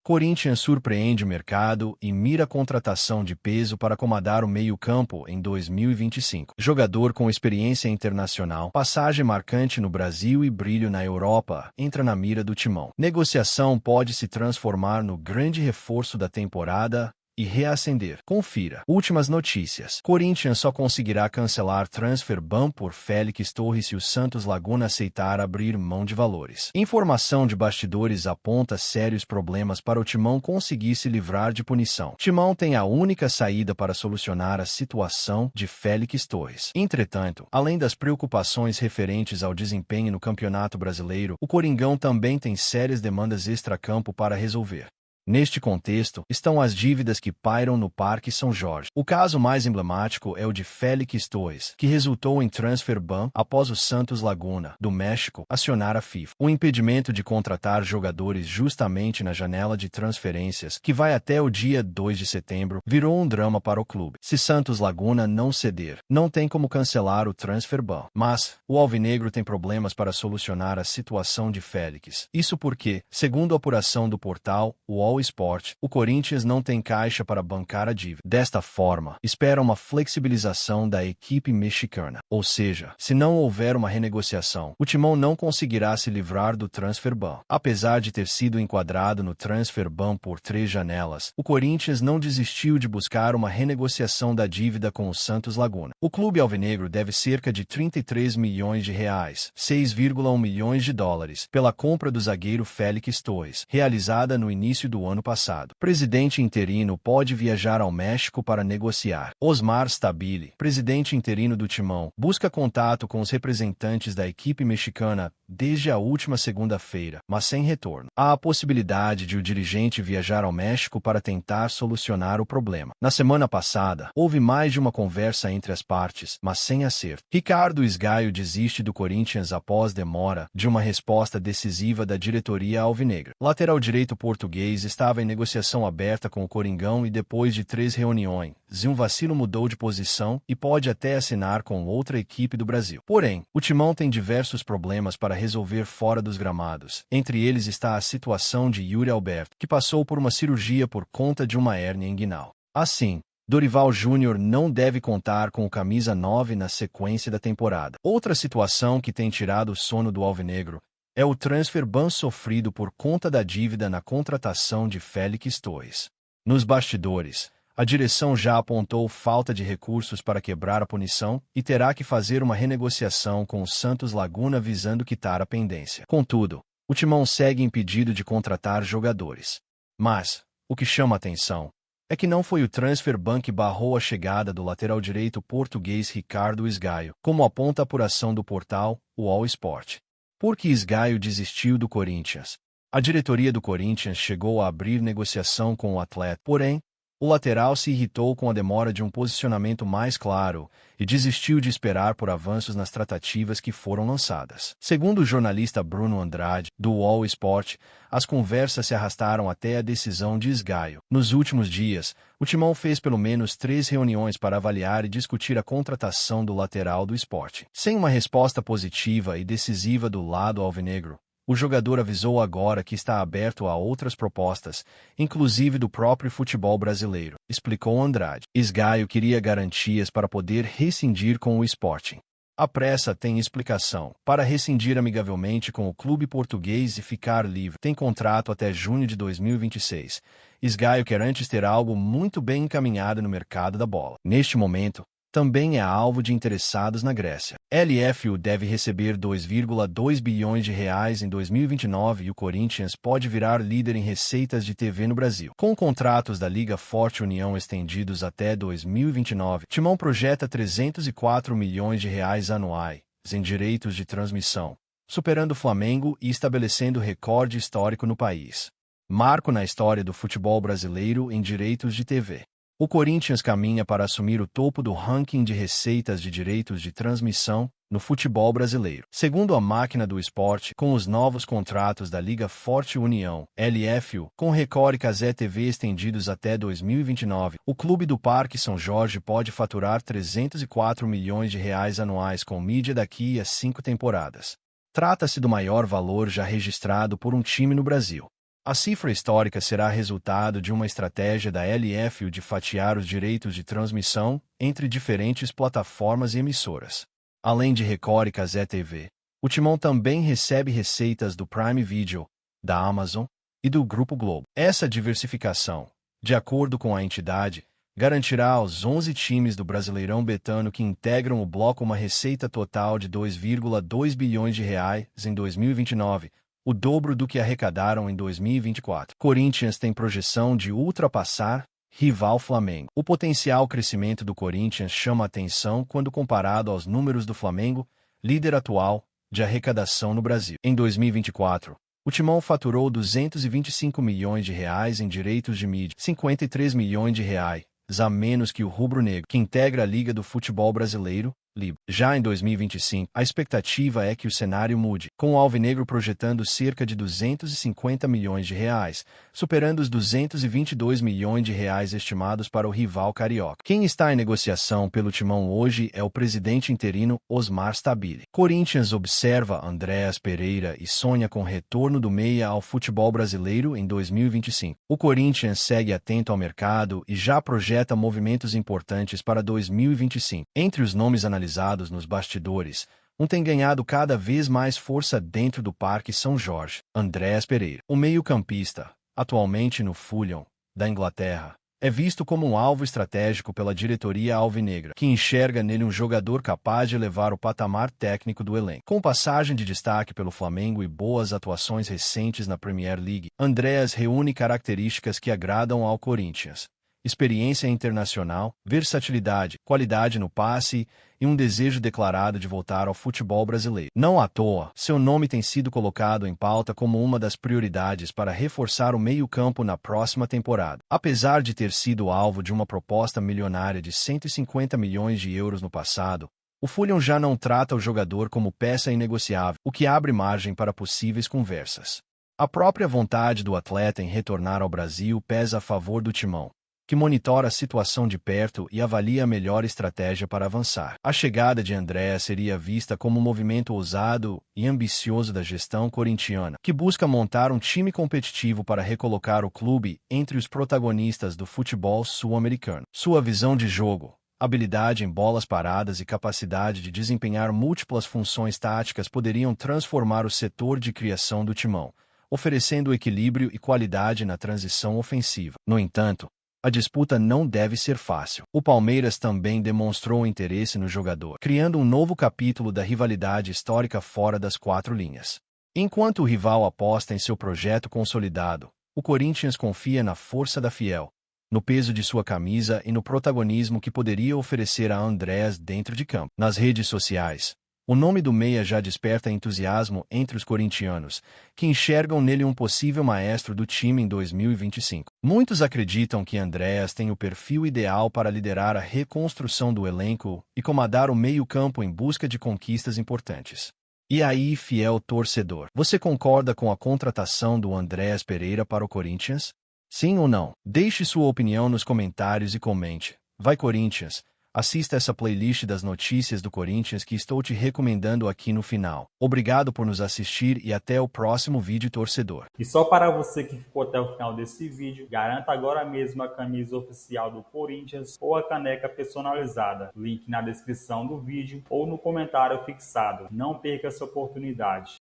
Corinthians surpreende o mercado e mira a contratação de peso para comandar o meio-campo em 2025. Jogador com experiência internacional, passagem marcante no Brasil e brilho na Europa, entra na mira do Timão. Negociação pode se transformar no grande reforço da temporada e reacender. Confira. Últimas notícias. Corinthians só conseguirá cancelar transfer ban por Félix Torres se o Santos Laguna aceitar abrir mão de valores. Informação de bastidores aponta sérios problemas para o Timão conseguir se livrar de punição. Timão tem a única saída para solucionar a situação de Félix Torres. Entretanto, além das preocupações referentes ao desempenho no Campeonato Brasileiro, o Coringão também tem sérias demandas extracampo para resolver. Neste contexto, estão as dívidas que pairam no Parque São Jorge. O caso mais emblemático é o de Félix Torres, que resultou em transfer ban após o Santos Laguna, do México, acionar a FIFA. O impedimento de contratar jogadores justamente na janela de transferências, que vai até o dia 2 de setembro, virou um drama para o clube. Se Santos Laguna não ceder, não tem como cancelar o transfer ban. Mas, o alvinegro tem problemas para solucionar a situação de Félix. Isso porque, segundo a apuração do portal, o All Sport, o Corinthians não tem caixa para bancar a dívida. Desta forma, espera uma flexibilização da equipe mexicana. Ou seja, se não houver uma renegociação, o Timão não conseguirá se livrar do transfer ban. Apesar de ter sido enquadrado no transfer ban por 3 janelas, o Corinthians não desistiu de buscar uma renegociação da dívida com o Santos Laguna. O clube alvinegro deve cerca de 33 milhões de reais, 6,1 milhões de dólares, pela compra do zagueiro Félix Torres, realizada no início do ano passado. Presidente interino pode viajar ao México para negociar. Osmar Stabile, presidente interino do Timão, busca contato com os representantes da equipe mexicana desde a última segunda-feira, mas sem retorno. Há a possibilidade de o dirigente viajar ao México para tentar solucionar o problema. Na semana passada, houve mais de uma conversa entre as partes, mas sem acerto. Ricardo Esgaio desiste do Corinthians após demora de uma resposta decisiva da diretoria alvinegra. Lateral direito português estava em negociação aberta com o Coringão e depois de 3 reuniões, um vacilo mudou de posição e pode até assinar com outra equipe do Brasil. Porém, o Timão tem diversos problemas para resolver fora dos gramados. Entre eles está a situação de Yuri Alberto, que passou por uma cirurgia por conta de uma hérnia inguinal. Assim, Dorival Júnior não deve contar com o camisa 9 na sequência da temporada. Outra situação que tem tirado o sono do alvinegro é o transfer ban sofrido por conta da dívida na contratação de Félix Torres. Nos bastidores, a direção já apontou falta de recursos para quebrar a punição e terá que fazer uma renegociação com o Santos Laguna visando quitar a pendência. Contudo, o Timão segue impedido de contratar jogadores. Mas, o que chama atenção é que não foi o transfer ban que barrou a chegada do lateral direito português Ricardo Esgaio, como aponta a apuração do portal, o All Sport. Porque Esgaio desistiu do Corinthians. A diretoria do Corinthians chegou a abrir negociação com o atleta, porém, o lateral se irritou com a demora de um posicionamento mais claro e desistiu de esperar por avanços nas tratativas que foram lançadas. Segundo o jornalista Bruno Andrade, do All Sport, as conversas se arrastaram até a decisão de Esgaio. Nos últimos dias, o Timão fez pelo menos 3 reuniões para avaliar e discutir a contratação do lateral do Sport. Sem uma resposta positiva e decisiva do lado alvinegro, o jogador avisou agora que está aberto a outras propostas, inclusive do próprio futebol brasileiro, explicou Andrade. Esgaio queria garantias para poder rescindir com o Sporting. A pressa tem explicação. Para rescindir amigavelmente com o clube português e ficar livre, tem contrato até junho de 2026. Esgaio quer antes ter algo muito bem encaminhado no mercado da bola. Neste momento, também é alvo de interessados na Grécia. LFU deve receber 2,2 bilhões de reais em 2029 e o Corinthians pode virar líder em receitas de TV no Brasil. Com contratos da Liga Forte União estendidos até 2029, Timão projeta 304 milhões de reais anuais em direitos de transmissão, superando o Flamengo e estabelecendo recorde histórico no país. Marco na história do futebol brasileiro em direitos de TV. O Corinthians caminha para assumir o topo do ranking de receitas de direitos de transmissão no futebol brasileiro. Segundo a Máquina do Esporte, com os novos contratos da Liga Forte União, LFU, com Record e Cazé TV estendidos até 2029, o clube do Parque São Jorge pode faturar 304 milhões de reais anuais com mídia daqui a 5 temporadas. Trata-se do maior valor já registrado por um time no Brasil. A cifra histórica será resultado de uma estratégia da LFU de fatiar os direitos de transmissão entre diferentes plataformas e emissoras. Além de Record e Cazé TV, o Timão também recebe receitas do Prime Video, da Amazon e do Grupo Globo. Essa diversificação, de acordo com a entidade, garantirá aos 11 times do Brasileirão Betano que integram o bloco uma receita total de R$ 2,2 bilhões em 2029, o dobro do que arrecadaram em 2024. Corinthians tem projeção de ultrapassar rival Flamengo. O potencial crescimento do Corinthians chama atenção quando comparado aos números do Flamengo, líder atual de arrecadação no Brasil. Em 2024, o Timão faturou R$ 225 milhões em direitos de mídia, R$ 53 milhões a menos que o rubro-negro, que integra a Liga do Futebol Brasileiro, LIB. Já em 2025, a expectativa é que o cenário mude, com o Alvinegro projetando cerca de R$ 250 milhões, superando os R$ 222 milhões estimados para o rival carioca. Quem está em negociação pelo Timão hoje é o presidente interino Osmar Stabile. Corinthians observa Andréas Pereira e sonha com o retorno do meia ao futebol brasileiro em 2025. O Corinthians segue atento ao mercado e já projeta movimentos importantes para 2025. Entre os nomes analisados nos bastidores, um tem ganhado cada vez mais força dentro do Parque São Jorge, Andréas Pereira. O meio-campista, atualmente no Fulham, da Inglaterra, é visto como um alvo estratégico pela diretoria alvinegra, que enxerga nele um jogador capaz de elevar o patamar técnico do elenco. Com passagem de destaque pelo Flamengo e boas atuações recentes na Premier League, Andréas reúne características que agradam ao Corinthians: experiência internacional, versatilidade, qualidade no passe e um desejo declarado de voltar ao futebol brasileiro. Não à toa, seu nome tem sido colocado em pauta como uma das prioridades para reforçar o meio-campo na próxima temporada. Apesar de ter sido alvo de uma proposta milionária de 150 milhões de euros no passado, o Fulham já não trata o jogador como peça inegociável, o que abre margem para possíveis conversas. A própria vontade do atleta em retornar ao Brasil pesa a favor do Timão, que monitora a situação de perto e avalia a melhor estratégia para avançar. A chegada de Andréas seria vista como um movimento ousado e ambicioso da gestão corintiana, que busca montar um time competitivo para recolocar o clube entre os protagonistas do futebol sul-americano. Sua visão de jogo, habilidade em bolas paradas e capacidade de desempenhar múltiplas funções táticas poderiam transformar o setor de criação do Timão, oferecendo equilíbrio e qualidade na transição ofensiva. No entanto, a disputa não deve ser fácil. O Palmeiras também demonstrou interesse no jogador, criando um novo capítulo da rivalidade histórica fora das quatro linhas. Enquanto o rival aposta em seu projeto consolidado, o Corinthians confia na força da Fiel, no peso de sua camisa e no protagonismo que poderia oferecer a Andréas dentro de campo. Nas redes sociais, o nome do meia já desperta entusiasmo entre os corintianos, que enxergam nele um possível maestro do time em 2025. Muitos acreditam que Andréas tem o perfil ideal para liderar a reconstrução do elenco e comandar o meio-campo em busca de conquistas importantes. E aí, fiel torcedor, você concorda com a contratação do Andréas Pereira para o Corinthians? Sim ou não? Deixe sua opinião nos comentários e comente. Vai Corinthians! Assista essa playlist das notícias do Corinthians que estou te recomendando aqui no final. Obrigado por nos assistir e até o próximo vídeo, torcedor. E só para você que ficou até o final desse vídeo, garanta agora mesmo a camisa oficial do Corinthians ou a caneca personalizada. Link na descrição do vídeo ou no comentário fixado. Não perca essa oportunidade.